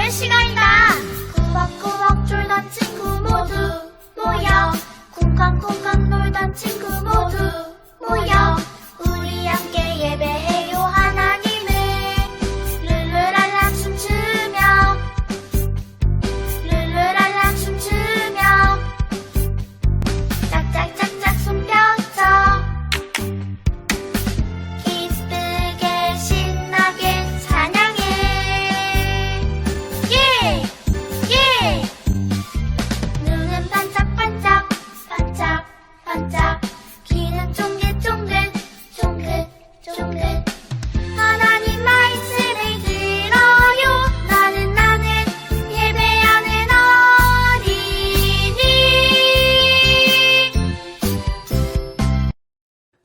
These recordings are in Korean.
놀 시간이다. 꾸벅꾸벅 졸던 친구 모두 모여 쿵쾅쿵쾅 놀던 친구 모두 모여 우리 함께 예배해요 하나님을 룰루랄라 춤추며 룰루랄라 춤추며 짝짝짝짝 손 펴서 기쁘게 신나게 찬양해. 예! 예! 눈은 반짝반짝 반짝반짝 귀는 쫑긋쫑긋 쫑긋쫑긋 하나님 말씀을 들어요. 나는 예배하는 어린이.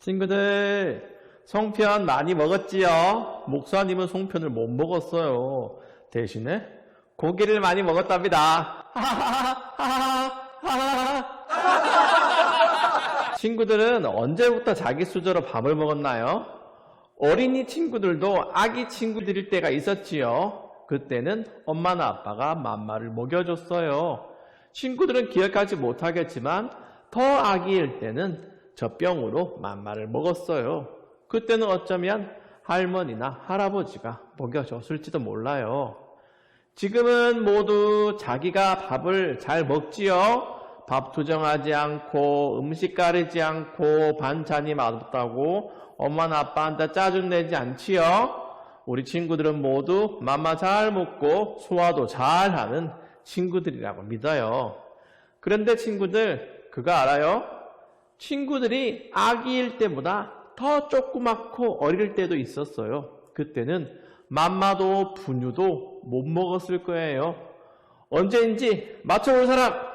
친구들, 송편 많이 먹었지요? 목사님은 송편을 못 먹었어요. 대신에 고기를 많이 먹었답니다. 친구들은 언제부터 자기 수저로 밥을 먹었나요? 어린이 친구들도 아기 친구들일 때가 있었지요. 그때는 엄마나 아빠가 맘마를 먹여줬어요. 친구들은 기억하지 못하겠지만 더 아기일 때는 젖병으로 맘마를 먹었어요. 그때는 어쩌면 할머니나 할아버지가 먹여줬을지도 몰라요. 지금은 모두 자기가 밥을 잘 먹지요. 밥 투정하지 않고 음식 가리지 않고 반찬이 맛없다고 엄마나 아빠한테 짜증내지 않지요. 우리 친구들은 모두 맘마 잘 먹고 소화도 잘하는 친구들이라고 믿어요. 그런데 친구들, 그거 알아요? 친구들이 아기일 때보다 더 조그맣고 어릴 때도 있었어요. 그때는 맘마도 분유도 못 먹었을 거예요. 언제인지 맞춰볼 사람?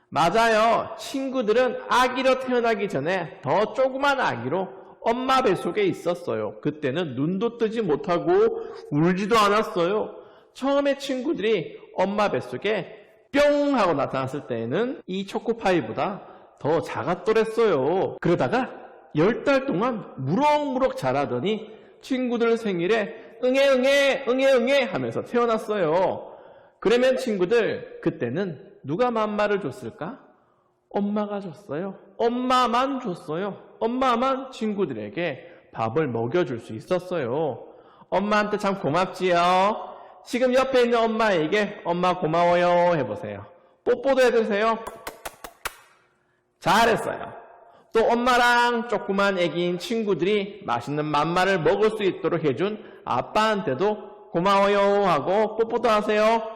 맞아요. 친구들은 아기로 태어나기 전에 더 조그만 아기로 엄마 뱃속에 있었어요. 그때는 눈도 뜨지 못하고 울지도 않았어요. 처음에 친구들이 엄마 뱃속에 뿅 하고 나타났을 때에는 이 초코파이보다 더 작았더랬어요. 그러다가 10달 동안 무럭무럭 자라더니 친구들 생일에 응애 하면서 태어났어요. 그러면 친구들, 그때는 누가 맘마를 줬을까? 엄마가 줬어요. 엄마만 줬어요. 엄마만 친구들에게 밥을 먹여줄 수 있었어요. 엄마한테 참 고맙지요. 지금 옆에 있는 엄마에게 엄마 고마워요 해보세요. 뽀뽀도 해주세요. 잘했어요. 또 엄마랑 조그만 애기인 친구들이 맛있는 맘마를 먹을 수 있도록 해준 아빠한테도 고마워요 하고 뽀뽀도 하세요.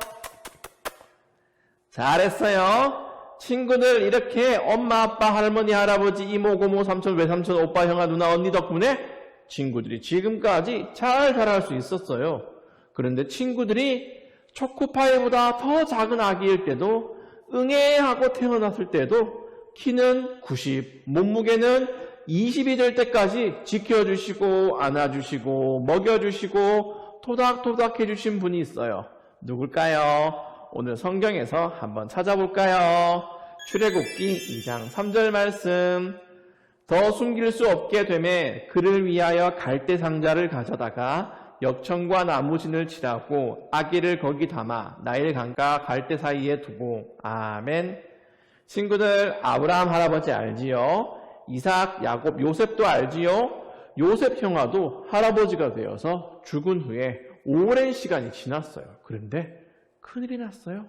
잘했어요. 친구들, 이렇게 엄마, 아빠, 할머니, 할아버지, 이모, 고모, 삼촌, 외삼촌, 오빠, 형아, 누나, 언니 덕분에 친구들이 지금까지 잘 자랄 수 있었어요. 그런데 친구들이 초코파이보다 더 작은 아기일 때도 응애 하고 태어났을 때도 키는 90, 몸무게는 20이 될 때까지 지켜주시고 안아주시고 먹여주시고 토닥토닥 해주신 분이 있어요. 누굴까요? 오늘 성경에서 한번 찾아볼까요? 출애굽기 2장 3절 말씀. 더 숨길 수 없게 되매 그를 위하여 갈대 상자를 가져다가 역청과 나무진을 칠하고 아기를 거기 담아 나일 강과 갈대 사이에 두고. 아멘. 친구들, 아브라함 할아버지 알지요? 이삭, 야곱, 요셉도 알지요? 요셉 형아도 할아버지가 되어서 죽은 후에 오랜 시간이 지났어요. 그런데 큰일이 났어요.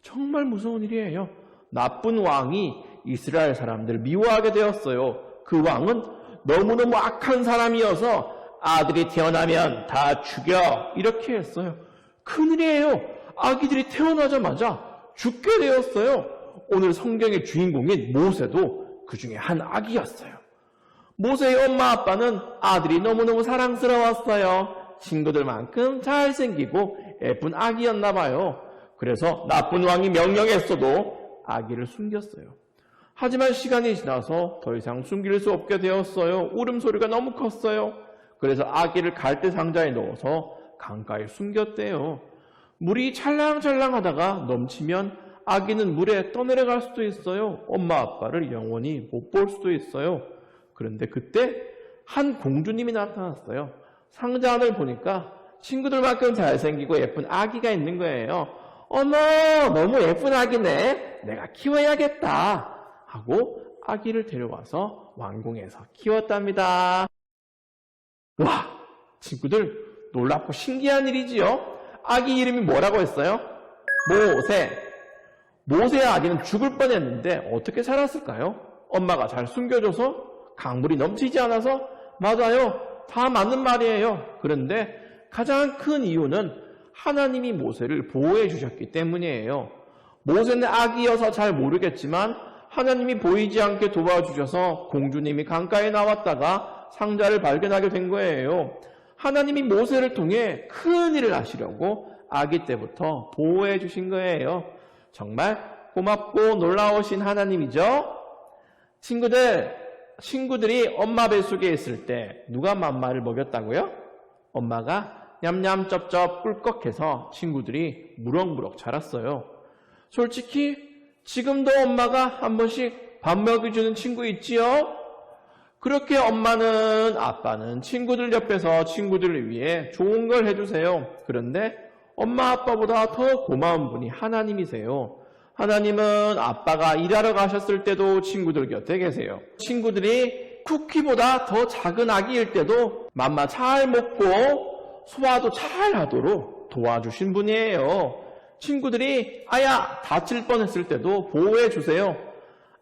정말 무서운 일이에요. 나쁜 왕이 이스라엘 사람들을 미워하게 되었어요. 그 왕은 너무너무 악한 사람이어서 아들이 태어나면 다 죽여 이렇게 했어요. 큰일이에요. 아기들이 태어나자마자 죽게 되었어요. 오늘 성경의 주인공인 모세도 그 중에 한 아기였어요. 모세의 엄마 아빠는 아들이 너무너무 사랑스러웠어요. 친구들만큼 잘생기고 예쁜 아기였나 봐요. 그래서 나쁜 왕이 명령했어도 아기를 숨겼어요. 하지만 시간이 지나서 더 이상 숨길 수 없게 되었어요. 울음소리가 너무 컸어요. 그래서 아기를 갈대 상자에 넣어서 강가에 숨겼대요. 물이 찰랑찰랑하다가 넘치면 아기는 물에 떠내려갈 수도 있어요. 엄마 아빠를 영원히 못 볼 수도 있어요. 그런데 그때 한 공주님이 나타났어요. 상자 안을 보니까 친구들만큼 잘생기고 예쁜 아기가 있는 거예요. 어머, 너무 예쁜 아기네. 내가 키워야겠다. 하고 아기를 데려와서 왕궁에서 키웠답니다. 와, 친구들 놀랍고 신기한 일이지요. 아기 이름이 뭐라고 했어요? 모세. 모세의 아기는 죽을 뻔했는데 어떻게 살았을까요? 엄마가 잘 숨겨줘서? 강물이 넘치지 않아서? 맞아요. 다 맞는 말이에요. 그런데 가장 큰 이유는 하나님이 모세를 보호해 주셨기 때문이에요. 모세는 아기여서 잘 모르겠지만 하나님이 보이지 않게 도와주셔서 공주님이 강가에 나왔다가 상자를 발견하게 된 거예요. 하나님이 모세를 통해 큰 일을 하시려고 아기 때부터 보호해 주신 거예요. 정말 고맙고 놀라우신 하나님이죠? 친구들이 엄마 뱃속에 있을 때 누가 맘마를 먹였다고요? 엄마가 냠냠쩝쩝 꿀꺽해서 친구들이 무럭무럭 자랐어요. 솔직히 지금도 엄마가 한 번씩 밥 먹여주는 친구 있지요? 그렇게 엄마는 아빠는 친구들 옆에서 친구들을 위해 좋은 걸 해주세요. 그런데 엄마 아빠보다 더 고마운 분이 하나님이세요. 하나님은 아빠가 일하러 가셨을 때도 친구들 곁에 계세요. 친구들이 쿠키보다 더 작은 아기일 때도 맘마 잘 먹고 소화도 잘 하도록 도와주신 분이에요. 친구들이 아야 다칠 뻔했을 때도 보호해 주세요.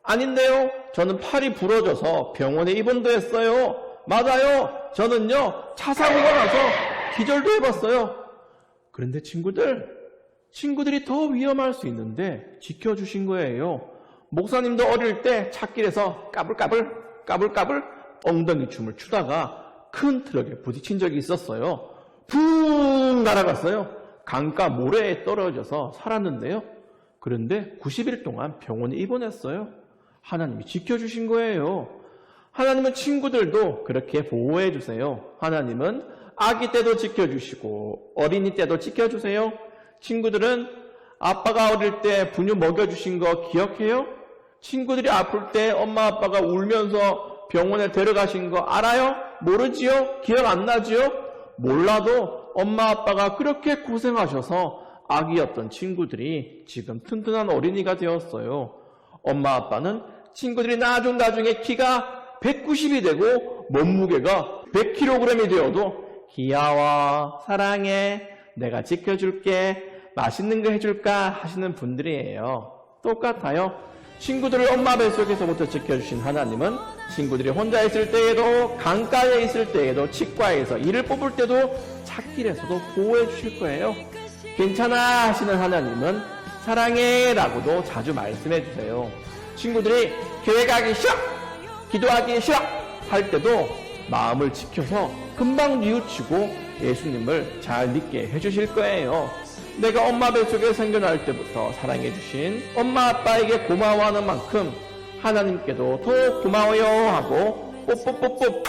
아닌데요. 저는 팔이 부러져서 병원에 입원도 했어요. 맞아요. 저는요 차 사고가 나서 기절도 해봤어요. 그런데 친구들이 더 위험할 수 있는데 지켜주신 거예요. 목사님도 어릴 때 찻길에서 까불까불 엉덩이 춤을 추다가 큰 트럭에 부딪힌 적이 있었어요. 붕 날아갔어요. 강가 모래에 떨어져서 살았는데요. 그런데 90일 동안 병원에 입원했어요. 하나님이 지켜주신 거예요. 하나님은 친구들도 그렇게 보호해 주세요. 하나님은 아기 때도 지켜주시고 어린이 때도 지켜주세요. 친구들은 아빠가 어릴 때 분유 먹여주신 거 기억해요? 친구들이 아플 때 엄마 아빠가 울면서 병원에 데려가신 거 알아요? 모르지요? 기억 안 나지요? 몰라도 엄마 아빠가 그렇게 고생하셔서 아기였던 친구들이 지금 튼튼한 어린이가 되었어요. 엄마 아빠는 친구들이 나중에 키가 190이 되고 몸무게가 100kg이 되어도 귀여워, 사랑해, 내가 지켜줄게, 맛있는 거 해줄까 하시는 분들이에요. 똑같아요. 친구들을 엄마 뱃속에서부터 지켜주신 하나님은 친구들이 혼자 있을 때에도 강가에 있을 때에도 치과에서 이를 뽑을 때도 찻길에서도 보호해 주실 거예요. 괜찮아 하시는 하나님은 사랑해 라고도 자주 말씀해 주세요. 친구들이 교회 가기 싫어, 기도하기 싫어 할 때도 마음을 지켜서 금방 뉘우치고 예수님을 잘 믿게 해주실 거예요. 내가 엄마 뱃속에 생겨날 때부터 사랑해 주신 엄마 아빠에게 고마워하는 만큼 하나님께도 더 고마워요 하고 뽀뽀뽀뽀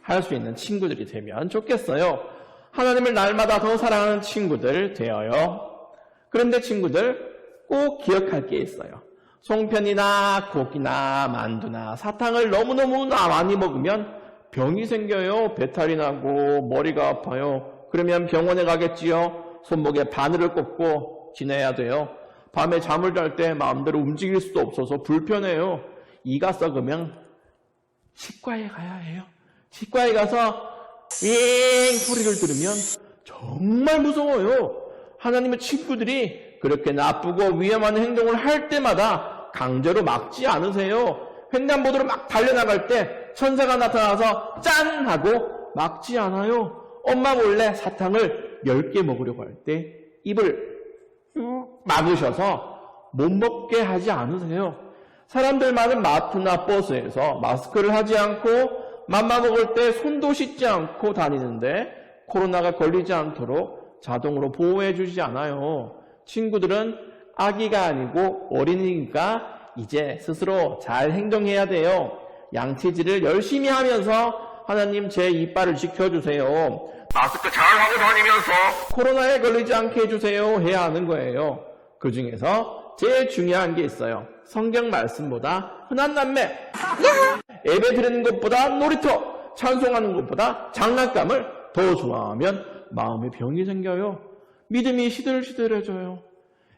할 수 있는 친구들이 되면 좋겠어요. 하나님을 날마다 더 사랑하는 친구들 되어요. 그런데 친구들 꼭 기억할 게 있어요. 송편이나 고기나 만두나 사탕을 너무너무 많이 먹으면 병이 생겨요. 배탈이 나고 머리가 아파요. 그러면 병원에 가겠지요. 손목에 바늘을 꽂고 지내야 돼요. 밤에 잠을 잘 때 마음대로 움직일 수도 없어서 불편해요. 이가 썩으면 치과에 가야 해요. 치과에 가서 윙 소리를 들으면 정말 무서워요. 하나님의 친구들이 그렇게 나쁘고 위험한 행동을 할 때마다 강제로 막지 않으세요. 횡단보도로 막 달려나갈 때 천사가 나타나서 짠! 하고 막지 않아요. 엄마 몰래 사탕을 10개 먹으려고 할 때 입을 막으셔서 못 먹게 하지 않으세요. 사람들 많은 마트나 버스에서 마스크를 하지 않고 맘마 먹을 때 손도 씻지 않고 다니는데 코로나가 걸리지 않도록 자동으로 보호해 주지 않아요. 친구들은 아기가 아니고 어린이니까 이제 스스로 잘 행동해야 돼요. 양치질을 열심히 하면서 하나님 제 이빨을 지켜주세요. 마스크 잘 하고 다니면서 코로나에 걸리지 않게 해주세요 해야 하는 거예요. 그 중에서 제일 중요한 게 있어요. 성경 말씀보다 흔한 남매, 예배 드리는 것보다 놀이터, 찬송하는 것보다 장난감을 더 좋아하면 마음에 병이 생겨요. 믿음이 시들시들해져요.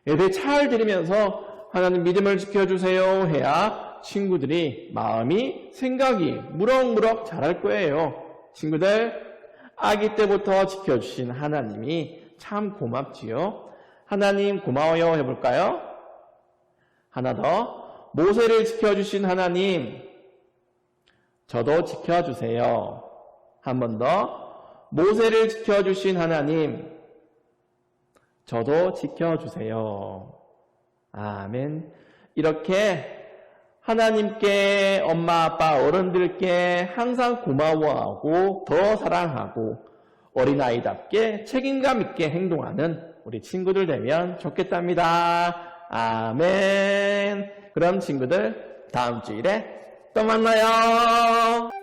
예배 잘 드리면서 하나님 믿음을 지켜주세요 해야 친구들이 마음이 생각이 무럭무럭 자랄 거예요. 친구들, 아기 때부터 지켜주신 하나님이 참 고맙지요. 하나님 고마워요 해볼까요? 하나 더. 모세를 지켜주신 하나님, 저도 지켜주세요. 한 번 더. 모세를 지켜주신 하나님, 저도 지켜주세요. 아멘. 이렇게 하나님께, 엄마, 아빠, 어른들께 항상 고마워하고 더 사랑하고 어린아이답게 책임감 있게 행동하는 우리 친구들 되면 좋겠답니다. 아멘. 그럼 친구들 다음 주일에 또 만나요.